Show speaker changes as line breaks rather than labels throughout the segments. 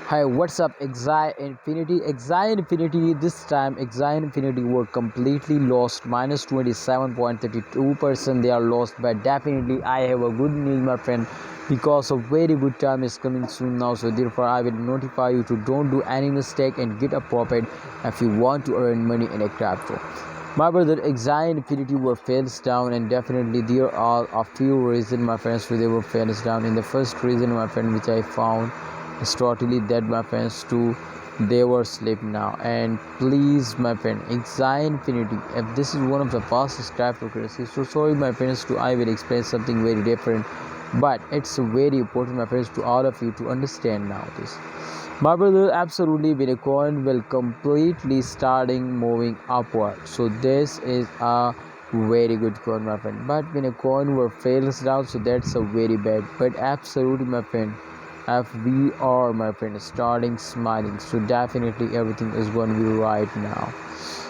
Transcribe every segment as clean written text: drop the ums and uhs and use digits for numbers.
Hi, what's up, Axie Infinity? Axie Infinity, this time Axie Infinity were completely lost, minus 27.32%. They are lost, but definitely I have a good news, my friend, because a very good time is coming soon now. So therefore, I will notify you to don't do any mistake and get a profit if you want to earn money in a crypto. My brother, Axie Infinity were fails down, and definitely there are a few reasons, my friends, why they were fails down. In the first reason, my friend, which I found is totally dead, my friends, too. They were asleep now. And please, my friend, Axie Infinity, if this is one of the fastest cryptocurrencies, so sorry, my friends, too, I will explain something very different, but it's very important, my friends, to all of you to understand now this. My brother, absolutely, Bitcoin will completely starting moving upward. So this is a very good coin, my friend. But when a coin were fails down, so that's a very bad. But absolutely, my friend, if we are, my friend, starting smiling, so definitely everything is going to be right now.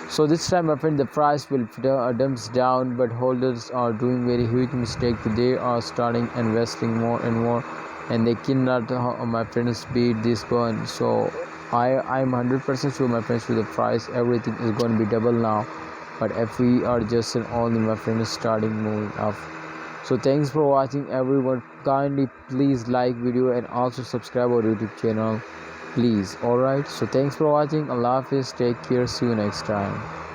So this time, my friend, the price will dumps down, but holders are doing very huge mistake. They are starting investing more and more, and they cannot, my friends, beat this coin. So I'm 100% sure, my friends, with the price, everything is going to be double now. But if we are just only, my friends, starting moving up. So thanks for watching, everyone. Kindly please like video and also subscribe our YouTube channel, please. Alright, so thanks for watching. Allah Hafiz, take care, see you next time.